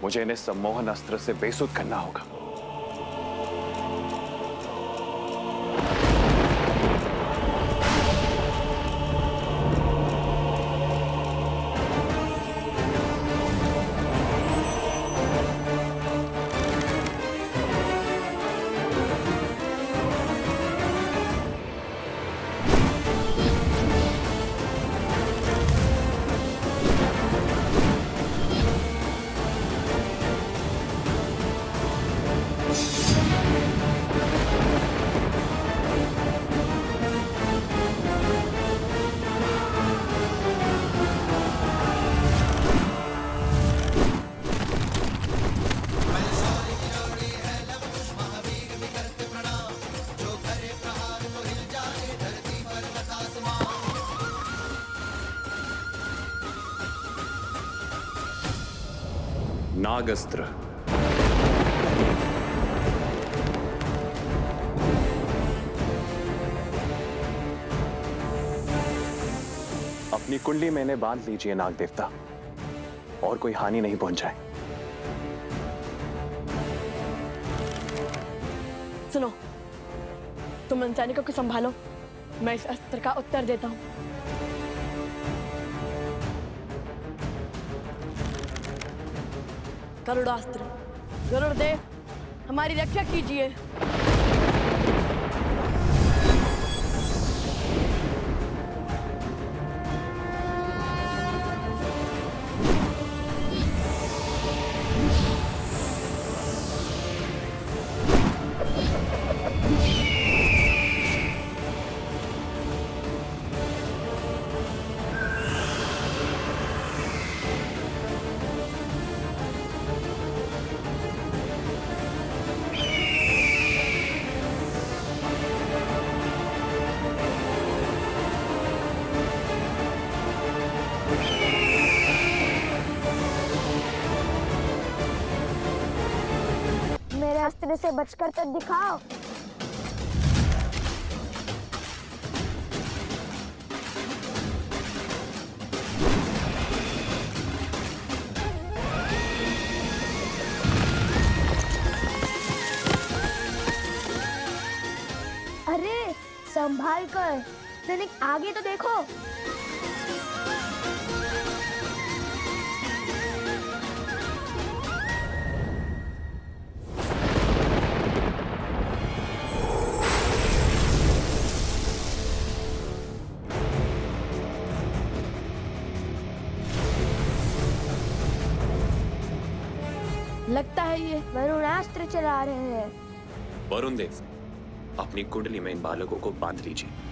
मुझे इन्हें सम्मोहन अस्त्र से बेसुध करना होगा। नागस्त्र। अपनी कुंडली में इन्हें बांध लीजिए नाग देवता, और कोई हानि नहीं पहुंचाए। सुनो, तुम इन सैनिकों को संभालो, मैं इस अस्त्र का उत्तर देता हूं। गरुड़ास्त्र, गरुड़देव हमारी रक्षा कीजिए। मेरे अस्त्र से बचकर तो दिखाओ। अरे संभाल कर, सैनिक आगे तो देखो। लगता है ये वरुणास्त्र चला रहे हैं। वरुण देव, अपनी कुंडली में इन बालकों को बांध लीजिए।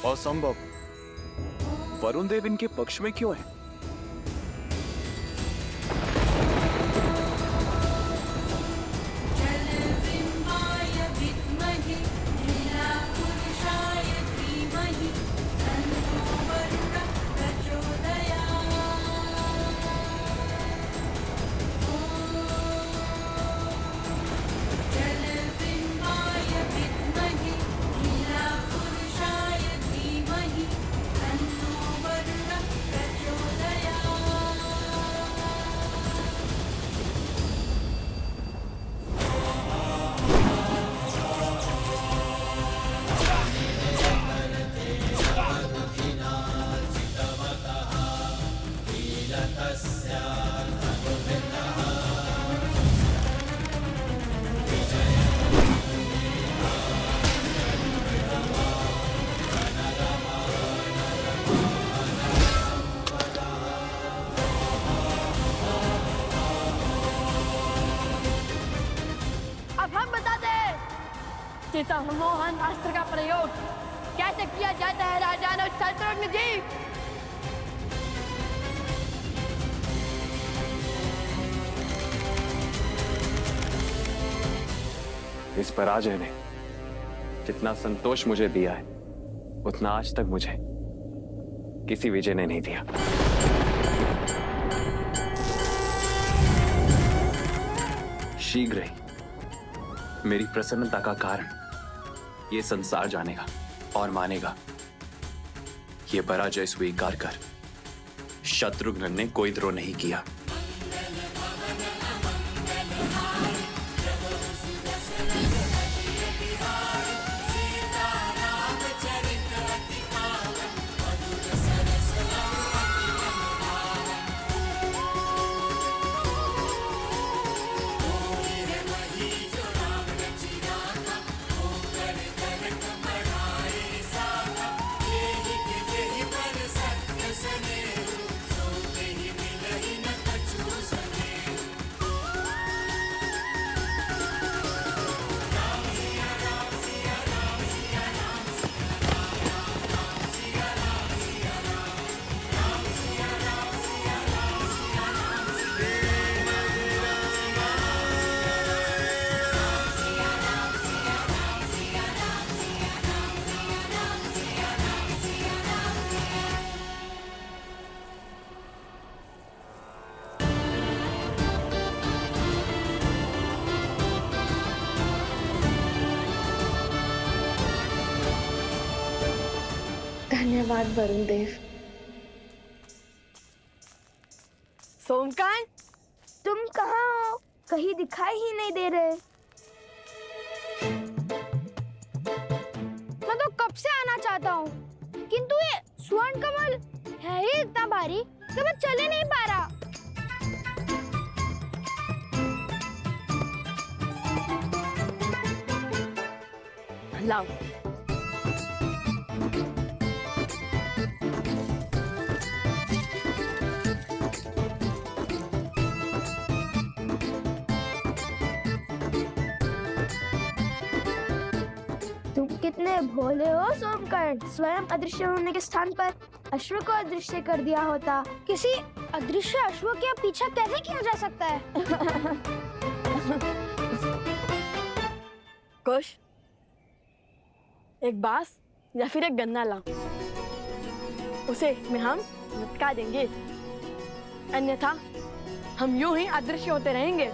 असंभव, वरुण देव इनके पक्ष में क्यों है? सम्मोहन अस्त्र का प्रयोग कैसे किया जाता है राजा शत्रुघ्न जी? इस पराजय ने जितना संतोष मुझे दिया है उतना आज तक मुझे किसी विजय ने नहीं दिया। शीघ्र ही मेरी प्रसन्नता का कारण यह संसार जानेगा और मानेगा यह पराजय स्वीकार कर शत्रुघ्न ने कोई द्रोह नहीं किया। धन्यवाद वरुण देव। सोमकांत, तुम कहाँ हो? कहीं दिखाई ही नहीं दे रहे। मैं तो कब से आना चाहता हूँ, किंतु ये स्वर्ण कमल है ही इतना भारी कि मैं चले नहीं पा रहा। लाओ। तुम कितने भोले हो सोमकर्ण। स्वयं अदृश्य होने के स्थान पर अश्व को अदृश्य कर दिया होता। किसी अदृश्य अश्व के पीछा कैसे किया जा सकता है? कुश, एक बांस या फिर एक गन्ना ला, उसे इसमें हम लटका देंगे, अन्यथा हम यूं ही अदृश्य होते रहेंगे।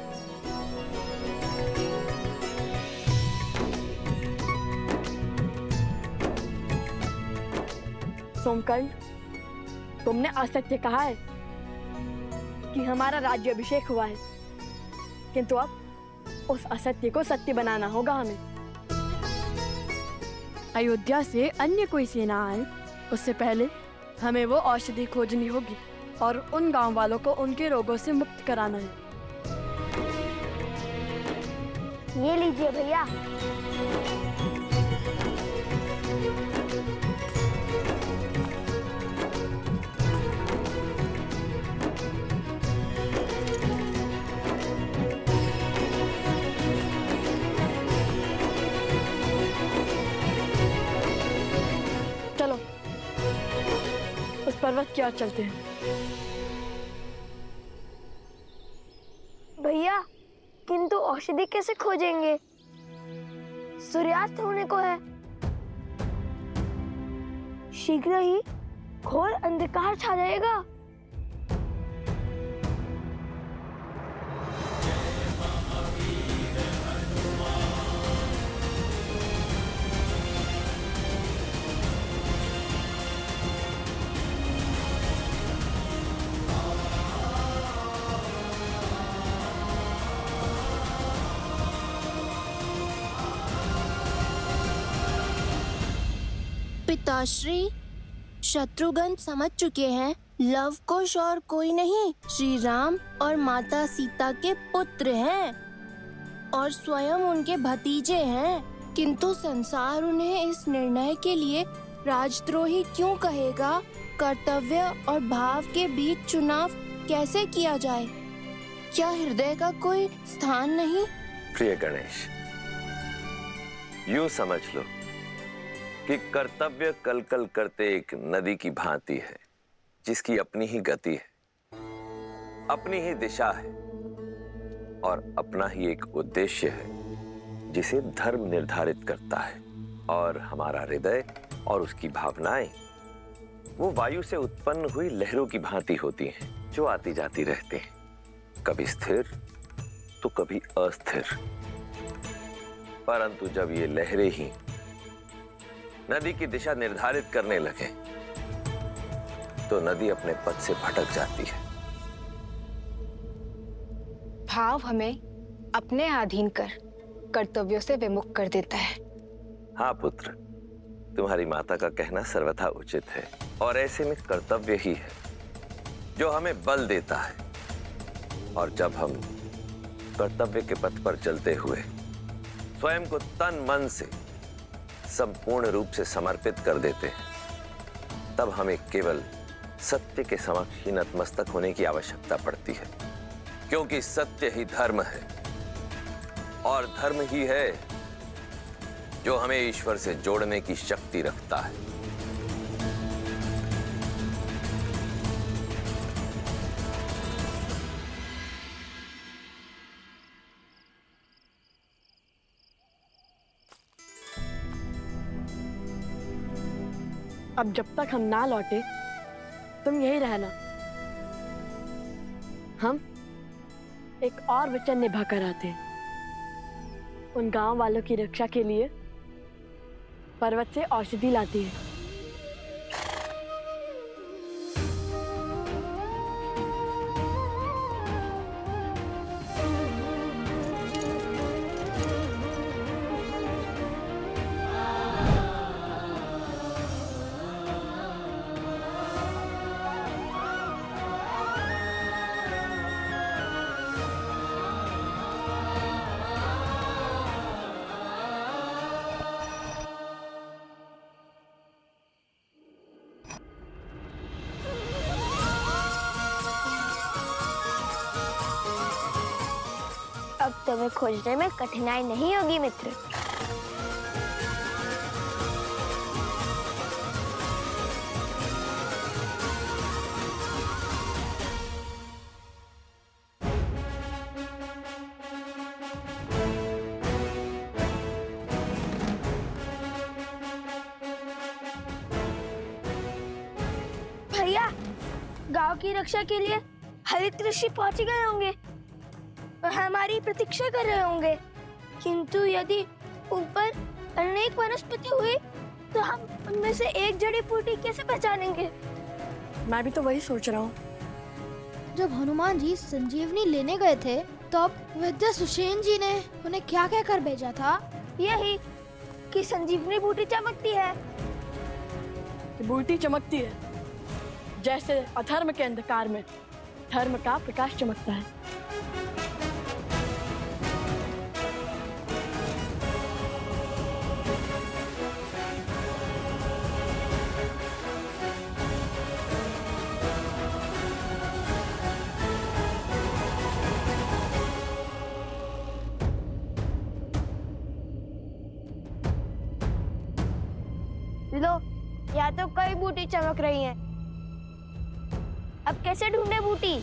सोमकर्ण, तुमने असत्य कहा है कि हमारा राज्य अभिषेक हुआ है, किंतु अब उस असत्य को सत्य बनाना होगा हमें। अयोध्या से अन्य कोई सेना आए उससे पहले हमें वो औषधि खोजनी होगी और उन गांव वालों को उनके रोगों से मुक्त कराना है। ये लीजिए भैया। चलो उस पर्वत की ओर चलते हैं। भैया, किंतु औषधि कैसे खोजेंगे? सूर्यास्त होने को है। शीघ्र ही घोर अंधकार छा जाएगा। पिताश्री, शत्रुघ्न समझ चुके हैं लव कुश और कोई नहीं, श्री राम और माता सीता के पुत्र हैं और स्वयं उनके भतीजे हैं। किंतु संसार उन्हें इस निर्णय के लिए राजद्रोही क्यों कहेगा? कर्तव्य और भाव के बीच चुनाव कैसे किया जाए? क्या हृदय का कोई स्थान नहीं? प्रिय गणेश, यूं समझ लो कि कर्तव्य कलकल करते एक नदी की भांति है, जिसकी अपनी ही गति है, अपनी ही दिशा है और अपना ही एक उद्देश्य है, जिसे धर्म निर्धारित करता है, और हमारा हृदय और उसकी भावनाएं वो वायु से उत्पन्न हुई लहरों की भांति होती हैं, जो आती जाती रहते हैं, कभी स्थिर तो कभी अस्थिर। परंतु जब ये लहरें ही नदी की दिशा निर्धारित करने लगे तो नदी अपने पथ से भटक जाती है। भाव हमें अपने अधीन कर कर्तव्यों से विमुख कर देता है। हाँ पुत्र, तुम्हारी माता का कहना सर्वथा उचित है, और ऐसे में कर्तव्य ही है जो हमें बल देता है। और जब हम कर्तव्य के पथ पर चलते हुए स्वयं को तन मन से संपूर्ण रूप से समर्पित कर देते हैं, तब हमें केवल सत्य के समक्ष ही नतमस्तक होने की आवश्यकता पड़ती है, क्योंकि सत्य ही धर्म है, और धर्म ही है जो हमें ईश्वर से जोड़ने की शक्ति रखता है। अब जब तक हम ना लौटे तुम यही रहना। हम एक और वचन निभा कर आते हैं। उन गांव वालों की रक्षा के लिए पर्वत से औषधि लाती है। अब तुम्हें खोजने में कठिनाई नहीं होगी मित्र। भैया, गांव की रक्षा के लिए हरित ऋषि पहुंच गए होंगे और हमारी प्रतीक्षा कर रहे होंगे, किंतु यदि ऊपर अनेक वनस्पति हुई तो हम उनमें से एक जड़ी बूटी कैसे पहचानेंगे? मैं भी तो वही सोच रहा हूँ। जब हनुमान जी संजीवनी लेने गए थे तब वैद्य सुषेण जी ने उन्हें क्या कहकर भेजा था? यही कि संजीवनी बूटी चमकती है। कि बूटी चमकती है, जैसे अधर्म के अंधकार में धर्म का प्रकाश चमकता है। लो, या तो कई बूटी चमक रही हैं। अब कैसे ढूंढे बूटी?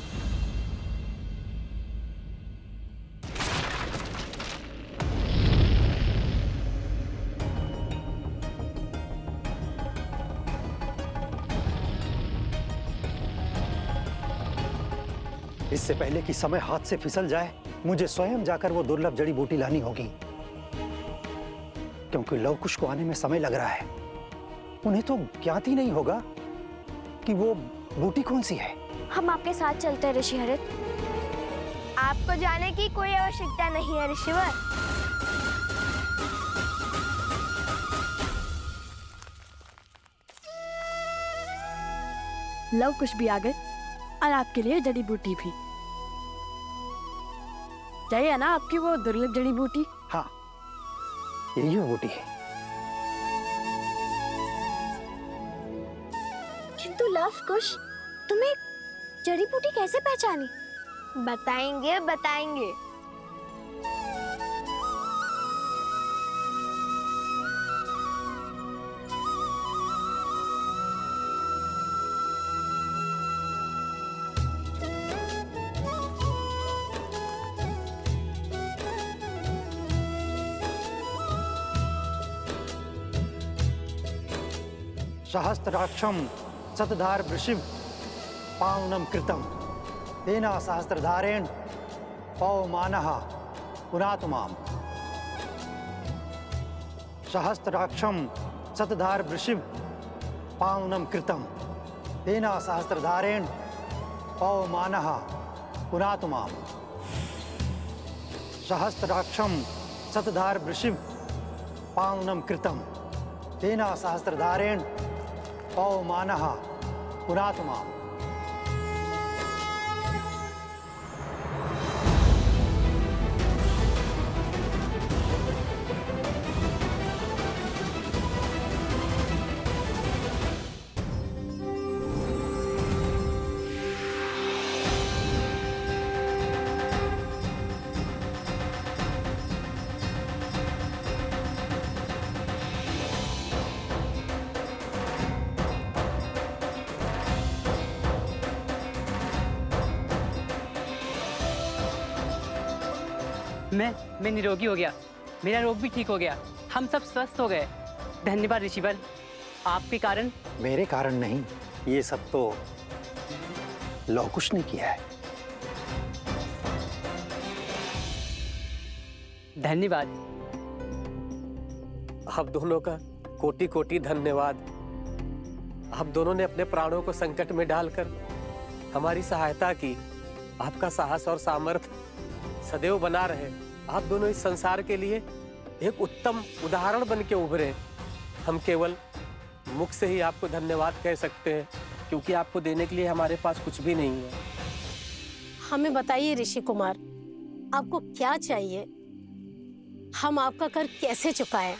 इससे पहले कि समय हाथ से फिसल जाए, मुझे स्वयं जाकर वो दुर्लभ जड़ी बूटी लानी होगी, क्योंकि लवकुश को आने में समय लग रहा है। उन्हें तो ज्ञात ही नहीं होगा कि वो बूटी कौन सी है। हम आपके साथ चलते हैं ऋषि हरित। आपको जाने की कोई आवश्यकता नहीं है ऋषिवर। लव कुश भी आ गए और आपके लिए जड़ी बूटी भी। चाहिए ना आपकी वो दुर्लभ जड़ी बूटी? हाँ, यही वो बूटी है। किंतु लव कुश, तुम्हें जड़ी बूटी कैसे पहचानी? बताएंगे बताएंगे। सहस्त्राक्षम शतधार वृषिभ पावनम कृतम तेना सहस्त्रधारेण पवमानः पुनातु माम। सहस्त्राक्षम शतधार वृषिभ पावनम कृतम तेना सहस्त्रधारेण पवमानः पुनातु माम। सहस्त्राक्षम शतधार वृषिभ पावनम कृतम तेना सहस्त्रधारेण पवमानः पुनातु माम। मैं निरोगी हो गया, मेरा रोग भी ठीक हो गया, हम सब स्वस्थ हो गए। धन्यवाद ऋषिवर, आपके कारण। मेरे कारण नहीं, ये सब तो लौह कुश ने किया है। धन्यवाद। आप दोनों का कोटि कोटि धन्यवाद। आप दोनों ने अपने प्राणों को संकट में डालकर हमारी सहायता की। आपका साहस और सामर्थ्य सदैव बना रहे। आप दोनों इस संसार के लिए एक उत्तम उदाहरण बन के उभरे। हम केवल मुख से ही आपको धन्यवाद कह सकते हैं, क्योंकि आपको देने के लिए हमारे पास कुछ भी नहीं है। हमें बताइए ऋषि कुमार, आपको क्या चाहिए? हम आपका कर कैसे चुकाएं?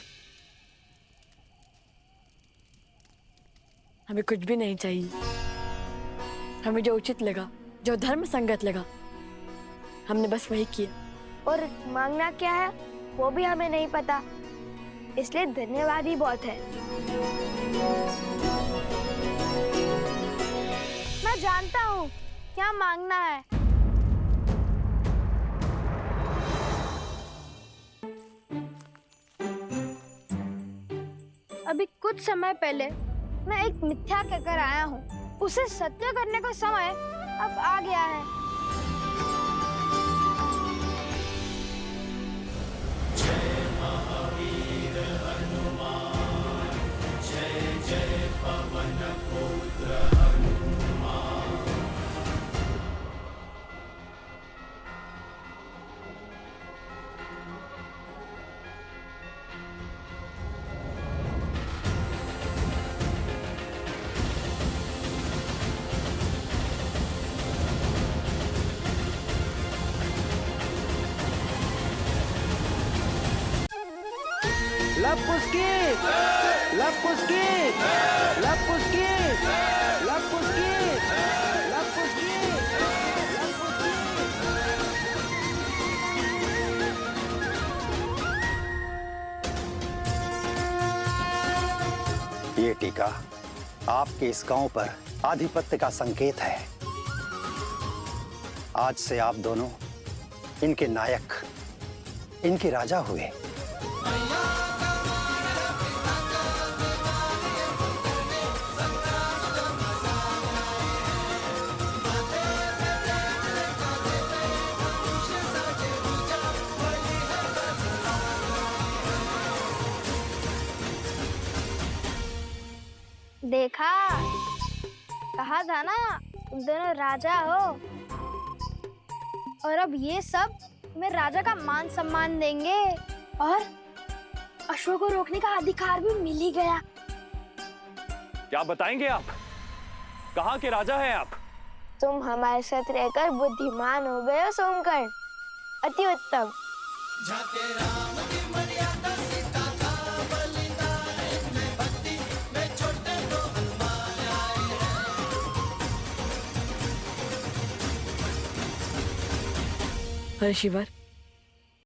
हमें कुछ भी नहीं चाहिए। हमें जो उचित लगा, जो धर्म संगत लगा, हमने बस वही किया। और मांगना क्या है वो भी हमें नहीं पता, इसलिए धन्यवाद ही बहुत है। मैं जानता हूँ क्या मांगना है। अभी कुछ समय पहले मैं एक मिथ्या कहकर आया हूँ, उसे सत्य करने का समय अब आ गया है। ये टीका आपके इस गांव पर आधिपत्य का संकेत है। आज से आप दोनों इनके नायक, इनके राजा हुए। देखा, कहा था ना तुम दोनों राजा हो। और अब ये सब मैं राजा का मान सम्मान देंगे और अश्व को रोकने का अधिकार भी मिल ही गया। क्या बताएंगे आप? कहाँ के राजा हैं आप? तुम हमारे साथ रहकर बुद्धिमान हो गए हो सोमकर्ण, अति उत्तम। ऋषिवर,